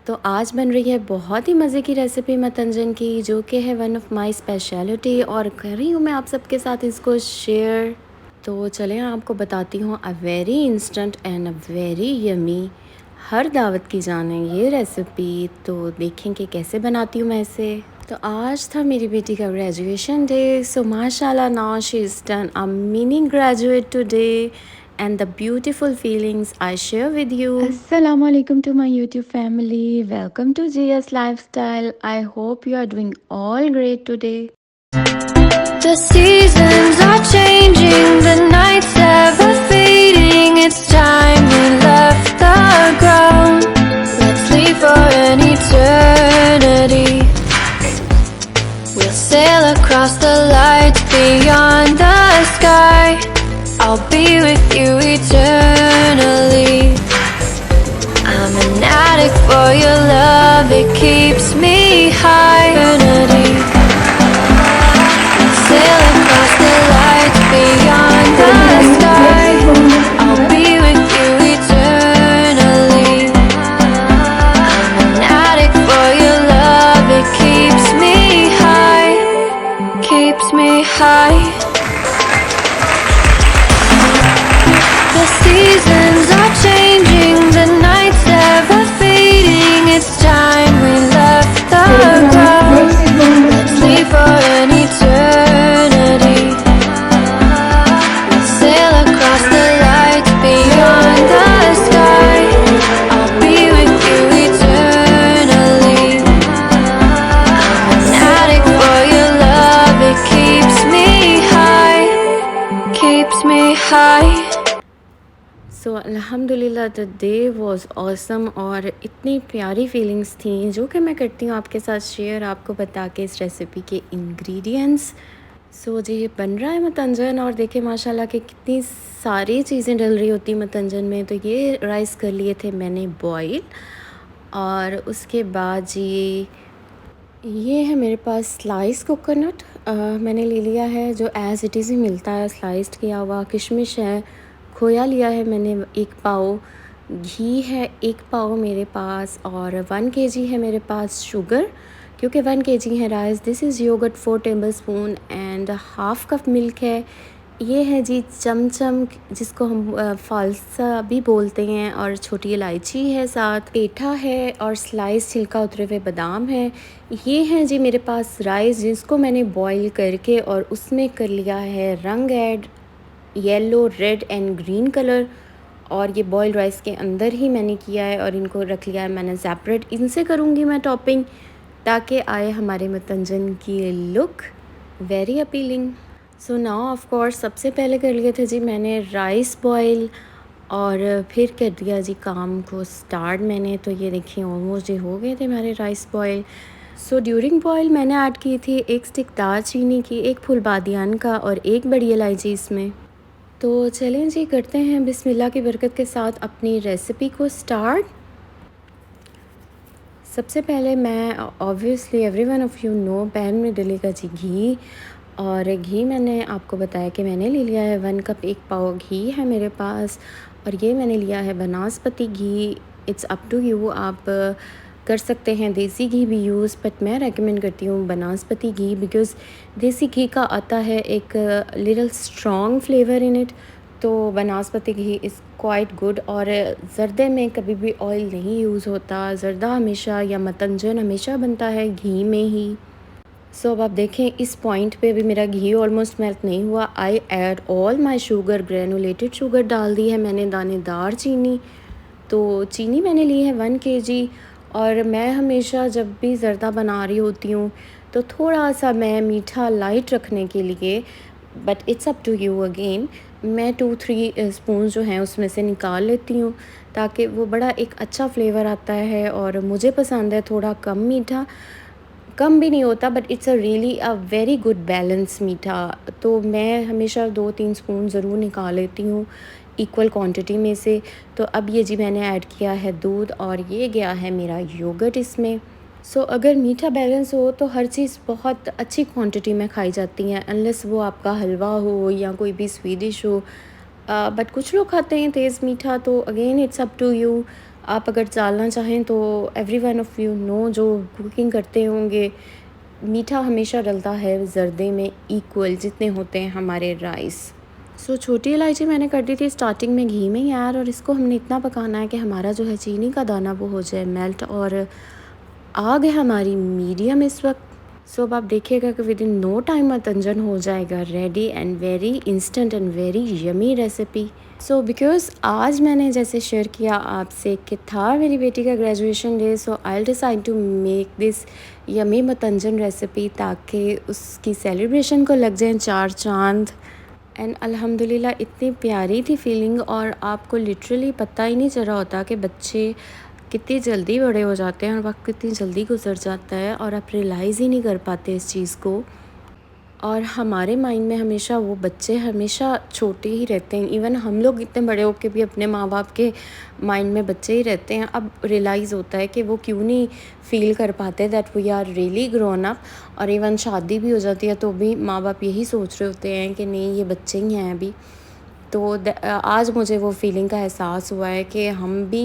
तो आज बन रही है बहुत ही मज़े की रेसिपी मतंजन की, जो कि है वन ऑफ माय स्पेशलिटी और कर रही हूँ मैं आप सबके साथ इसको शेयर। तो चलें आपको बताती हूँ a very instant and a very yummy, हर दावत की जाने ये रेसिपी। तो देखें कि कैसे बनाती हूँ मैं इसे। तो आज था मेरी बेटी का ग्रेजुएशन डे, सो माशाल्लाह now she is done a mini graduate today and the beautiful feelings I share with you. Assalamu alaikum to my YouTube family. Welcome to GS Lifestyle. I hope you are doing all great today. The seasons are changing, the nights ever fading. It's time we left the ground. Let's leave for an eternity. We'll sail across the lights beyond the sky. I'll be with you eternally. I'm an addict for your love, it keeps me high. Eternity. Sail across the lights beyond the sky. I'll be with you eternally. I'm an addict for your love, it keeps me high. Keeps me high. The seasons are changing, the nights ever fading. It's time we left the ground. Let's leave for an eternity. We'll sail across the lights beyond the sky. I'll be with you eternally. I'm an addict for your love, it keeps me high. Keeps me high. सो अल्हम्दुलिल्लाह the day was awesome और इतनी प्यारी feelings थी जो कि मैं करती हूँ आपके साथ शेयर, आपको बता के इस रेसिपी के इंग्रेडिएंट्स। सो जी ये बन रहा है मतंजन और देखिए माशाल्लाह कि कितनी सारी चीज़ें डल रही होती मतंजन में। तो ये राइस कर लिए थे मैंने बॉईल और उसके बाद जी ये है मेरे पास स्लाइस कोकोनट मैंने ले लिया है, जो एज़ इट इज़ ही मिलता है स्लाइस्ड किया हुआ। किशमिश है, खोया लिया है मैंने 1 पाव, घी है 1 पाव मेरे पास और 1 केजी है मेरे पास शुगर, क्योंकि 1 केजी है rice. This is yogurt 4 tablespoon and half cup milk है। ये है जी चमचम, जिसको हम फ़ालसा भी बोलते हैं, और छोटी इलायची है, साथ पेठा है और स्लाइस छिलका उतरे हुए बादाम है। ये है जी मेरे पास राइस, जिसको मैंने बॉईल करके और उसमें कर लिया है रंग add, yellow, red and green colour, और ये बॉइल्ड राइस के अंदर ही मैंने किया है और इनको रख लिया है मैंने सेपरेट। इनसे करूँगी मैं टॉपिंग, ताकि आए हमारे मतंजन की look very appealing. So now of course सबसे पहले कर लिए थे जी मैंने राइस बॉईल और फिर कर दिया जी काम को स्टार्ट मैंने। तो ये देखिए ऑलमोस्ट ये हो गए थे हमारे rice boil. So during boil मैंने ऐड की थी 1 स्टिक दालचीनी की, 1 फूल बादियान का और 1 बड़ी इलायची इसमें। तो चलें जी करते हैं बिस्मिल्लाह की बरकत के साथ अपनी रेसिपी को स्टार्ट। सबसे पहले मैं obviously everyone of you no pan में डलेगा जी घी, और घी मैंने आपको बताया कि मैंने ले लिया है 1 कप, 1 पाव घी है मेरे पास, और ये मैंने लिया है बनास्पति घी। इट्स अप टू यू, आप कर सकते हैं देसी घी भी यूज़, बट मैं रेकमेंड करती हूँ बनास्पति घी, बिकॉज़ देसी घी का आता है एक little strong flavour in it. तो बनास्पति घी इज़ क्वाइट गुड, और ज़र्दे में कभी भी ऑयल नहीं यूज़ होता, ज़र्दा हमेशा या मतंजन हमेशा बनता है घी में ही। सो अब आप देखें इस पॉइंट पे भी मेरा घी ऑलमोस्ट मेल्ट नहीं हुआ। I add all my sugar, granulated sugar डाल दी है मैंने, दानेदार चीनी। तो चीनी मैंने ली है 1 केजी, और मैं हमेशा जब भी ज़र्दा बना रही होती हूँ तो थोड़ा सा मैं मीठा लाइट रखने के लिए, but it's up to you again, मैं 2-3 स्पून जो हैं उसमें से निकाल लेती हूँ, ताकि वो बड़ा एक अच्छा फ्लेवर आता है। और मुझे पसंद है थोड़ा कम मीठा, कम भी नहीं होता, but it's a really a very good balance मीठा। तो मैं हमेशा 2-3 स्पून ज़रूर निकाल लेती हूँ इक्वल क्वांटिटी में से। तो अब ये जी मैंने ऐड किया है दूध, और ये गया है मेरा योगर्ट इसमें। सो अगर मीठा बैलेंस हो तो हर चीज़ बहुत अच्छी क्वांटिटी में खाई जाती हैं, अनलेस वो आपका हलवा हो या कोई भी स्वीट डिश हो। बट कुछ लोग खाते हैं तेज़ मीठा, तो again it's up to you. आप अगर डालना चाहें तो every one of you know जो कुकिंग करते होंगे, मीठा हमेशा डलता है ज़र्दे में इक्वल जितने होते हैं हमारे राइस। सो छोटी इलायची मैंने कर दी थी स्टार्टिंग में घी में ही ऐड, और इसको हमने इतना पकाना है कि हमारा जो है चीनी का दाना वो हो जाए मेल्ट, और आग है हमारी मीडियम इस वक्त। सो अब आप देखिएगा कि विद इन नो टाइम मतंजन हो जाएगा ready, and very instant and very yummy recipe. So because आज मैंने जैसे शेयर किया आपसे कि था मेरी बेटी का graduation day, so I decide to make this yummy mutanjan recipe ताकि उसकी सेलिब्रेशन को लग जाएं चार चांद। एंड अल्हम्दुलिल्लाह इतनी प्यारी थी फीलिंग, और आपको लिटरली पता ही नहीं चल रहा होता कि बच्चे कितनी जल्दी बड़े हो जाते हैं और वक्त कितनी जल्दी गुजर जाता है, और आप रियलाइज़ ही नहीं कर पाते इस चीज़ को। और हमारे माइंड में हमेशा वो बच्चे हमेशा छोटे ही रहते हैं। इवन हम लोग इतने बड़े होके भी अपने माँ बाप के माइंड में बच्चे ही रहते हैं। अब रियलाइज़ होता है कि वो क्यों नहीं फील कर पाते that we are really grown up. और इवन शादी भी हो जाती है तो भी माँ बाप यही सोच रहे होते हैं कि नहीं ये बच्चे ही हैं अभी। तो आज मुझे वो फीलिंग का एहसास हुआ है कि हम भी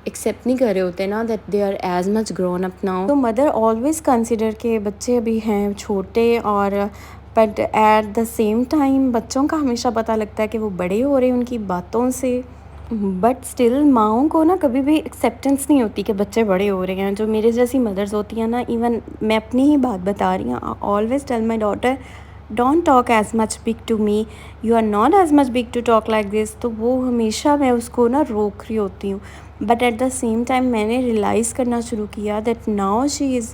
एक्सेप्ट नहीं कर रहे होते ना that they are as much grown up now. तो मदर ऑलवेज़ कंसिडर के बच्चे अभी हैं छोटे, और but at the same time बच्चों का हमेशा पता लगता है कि वो बड़े हो रहे हैं उनकी बातों से। बट स्टिल माओं को ना कभी भी एक्सेप्टेंस नहीं होती कि बच्चे बड़े हो रहे हैं। जो मेरे जैसी मदर्स होती हैं ना, इवन मैं अपनी ही बात बता रही हूँ, always tell my daughter don't talk as much big to me, you are not as much big to talk like this. तो वो हमेशा मैं उसको ना रोक रही होती हूँ। But at the same time मैंने रियलाइज़ करना शुरू किया that now she is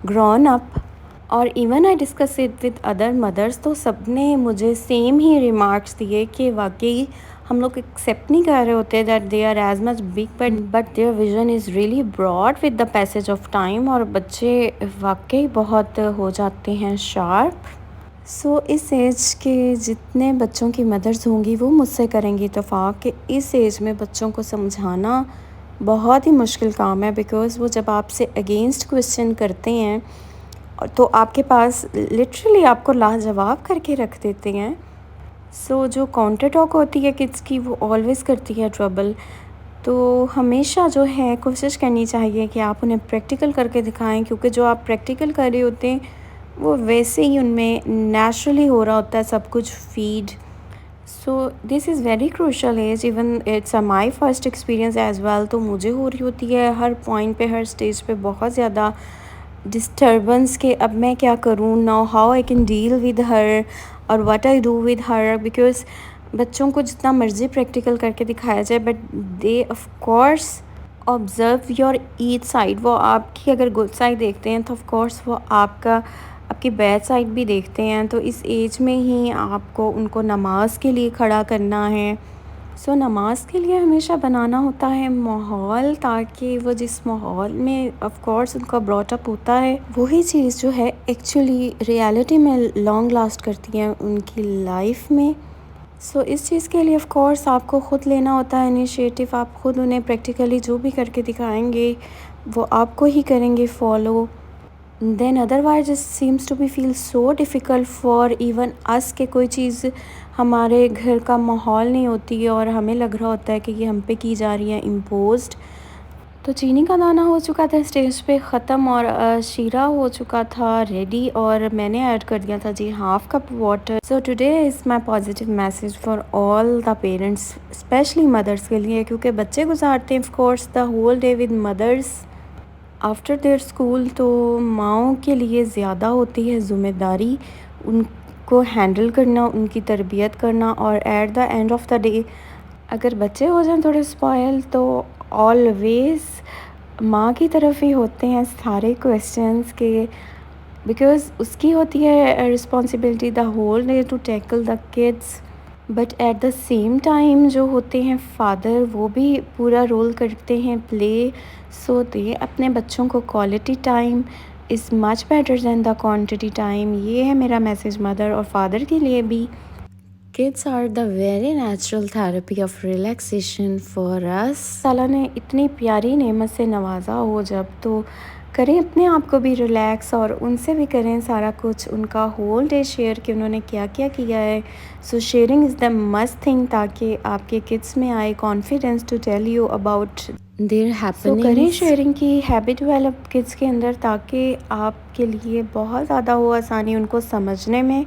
grown up. और even I discuss it with other mothers, तो सब ने मुझे सेम ही रिमार्क्स दिए कि वाकई हम लोग एक्सेप्ट नहीं कर रहे होते that they are as much big, but their vision is really broad with the passage of time. और बच्चे वाकई बहुत हो जाते हैं शार्प। सो इस एज के जितने बच्चों की मदर्स होंगी वो मुझसे करेंगी इत्तेफाक कि इस एज में बच्चों को समझाना बहुत ही मुश्किल काम है, बिकॉज़ वो जब आपसे अगेंस्ट क्वेश्चन करते हैं तो आपके पास लिटरली आपको लाजवाब करके रख देते हैं। सो जो काउंटर टॉक होती है किड्स की वो ऑलवेज़ करती है ट्रबल। तो हमेशा जो है कोशिश करनी चाहिए कि आप उन्हें प्रैक्टिकल करके दिखाएं, क्योंकि जो आप प्रैक्टिकल कर रहे होते हैं वो वैसे ही उनमें नेचुरली हो रहा होता है सब कुछ feed. So this is very crucial age, even it's a my first experience as well. तो मुझे हो रही होती है हर पॉइंट पे हर स्टेज पे बहुत ज़्यादा डिस्टर्बेंस के अब मैं क्या करूँ now, how I can deal with her और what I do with her. Because बच्चों को जितना मर्ज़ी प्रैक्टिकल करके दिखाया जाए but they of course observe your each side. वो आपकी अगर गुड साइड देखते हैं तो ऑफ कोर्स वो आपकी बैड साइड भी देखते हैं। तो इस एज में ही आपको उनको नमाज के लिए खड़ा करना है। सो नमाज के लिए हमेशा बनाना होता है माहौल, ताकि वो जिस माहौल में ऑफ कोर्स उनका ब्रॉट अप होता है वही चीज़ जो है एक्चुअली रियलिटी में लॉन्ग लास्ट करती है उनकी लाइफ में। सो इस चीज़ के लिए ऑफ कोर्स आपको ख़ुद लेना होता है इनिशिएटिव। आप ख़ुद उन्हें प्रैक्टिकली जो भी करके दिखाएंगे वो आपको ही करेंगे follow. Then otherwise it seems to be feel so difficult for even us के कोई चीज़ हमारे घर का माहौल नहीं होती है और हमें लग रहा होता है कि ये हम पे की जा रही है इम्पोज्ड। तो चीनी का दाना हो चुका था स्टेज पे ख़त्म, और शीरा हो चुका था रेडी, और मैंने ऐड कर दिया था जी half cup water. So today is my positive message for all the parents, specially mothers के लिए, क्योंकि बच्चे गुजारते हैं of course the whole day with mothers after their school. तो माँओं के लिए ज़्यादा होती है ज़िम्मेदारी उनको हैंडल करना, उनकी तरबियत करना, और at the end of the day अगर बच्चे हो जाएं थोड़े स्पॉयल तो ऑलवेज़ माँ की तरफ ही होते हैं सारे क्वेश्चंस के, बिकॉज़ उसकी होती है responsibility the whole day to tackle the kids. But at the same time जो होते हैं फादर वो भी पूरा रोल करते हैं प्ले। सो दे अपने बच्चों को quality time is much better than the quantity time. ये है मेरा मैसेज मदर और फादर के लिए भी। Kids are the very natural therapy of relaxation for us. ताला ने इतनी प्यारी नेमत से नवाजा हो जब, तो करें अपने आप को भी रिलैक्स और उनसे भी करें सारा कुछ, उनका होल डे शेयर कि उन्होंने क्या क्या किया है। So sharing is the must thing, ताकि आपके किड्स में आए confidence to tell you about their happenings. So करें शेयरिंग की हैबिट डेवलप किड्स के अंदर, ताकि आपके लिए बहुत ज़्यादा हो आसानी उनको समझने में।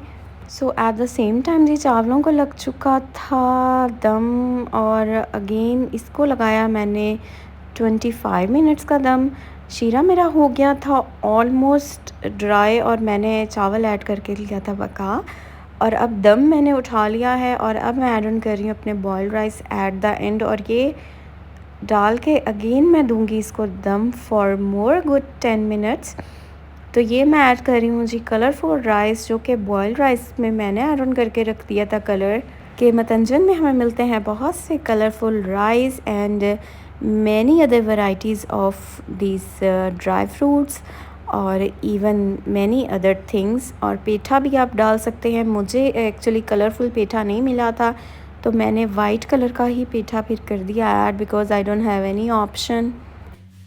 सो एट द सेम टाइम जी चावलों को लग चुका था दम, और अगेन इसको लगाया मैंने 25 मिनट्स का दम। शीरा मेरा हो गया था ऑलमोस्ट ड्राई, और मैंने चावल ऐड करके लिया था पका, और अब दम मैंने उठा लिया है। और अब मैं ऐड ऑन कर रही हूँ अपने boiled rice at the end, और ये डाल के अगेन मैं दूंगी इसको them for more good 10 minutes. तो ये मैं ऐड कर रही हूँ जी कलरफुल राइस, जो कि बॉइल्ड राइस में मैंने ऐड ऑन करके रख दिया था। कलर के मतंजन में हमें मिलते हैं बहुत से colourful rice and many other varieties of this dry fruits और इवन मैनी अदर थिंग्स। और पेठा भी आप डाल सकते हैं। मुझे एक्चुअली कलरफुल पेठा नहीं मिला था, तो मैंने वाइट कलर का ही पेठा फिर कर दिया add, because I don't have any option.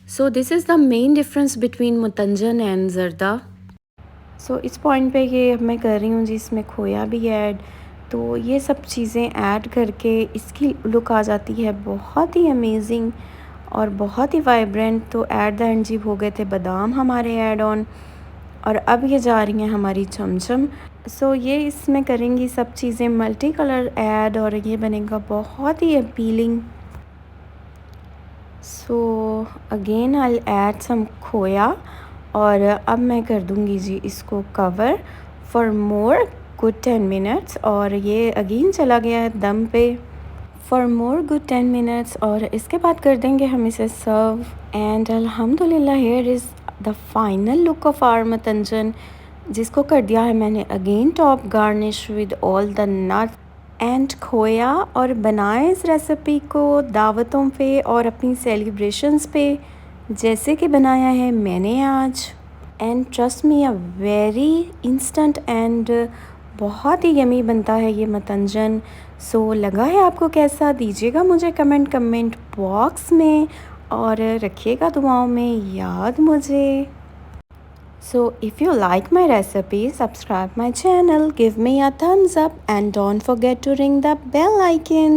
So this is the main difference between mutanjan and zarda. So इस पॉइंट पे ये अब मैं कर रही हूँ जी, इसमें खोया भी ऐड। तो ये सब चीज़ें ऐड करके इसकी लुक आ जाती है बहुत ही अमेजिंग और बहुत ही वाइब्रेंट। तो एट द एंड जी हो गए थे बादाम हमारे ऐड ऑन, और अब ये जा रही हैं हमारी चमचम। सो ये इसमें करेंगी सब चीज़ें मल्टी कलर ऐड, और ये बनेगा बहुत ही appealing. So again I add some khoya, और अब मैं कर दूंगी जी इसको cover for more good 10 minutes. और ये अगेन चला गया है दम पे फॉर मोर गुड 10 मिनट्स, और इसके बाद कर देंगे हम इसे सर्व। एंड अल्हम्दुलिल्लाह here is the final look of our mutanjan, जिसको कर दिया है मैंने again top garnish with all the nut and khoya. और बनाएं इस रेसिपी को दावतों पे और अपनी सेलिब्रेशंस पे, जैसे कि बनाया है मैंने आज। And trust me, a very instant and बहुत ही यमी बनता है ये मतंजन। सो लगा है आपको कैसा, दीजिएगा मुझे कमेंट बॉक्स में, और रखिएगा दुआओं में याद मुझे। So if you like my recipe, subscribe my channel, give me a thumbs up and don't forget to ring the bell icon.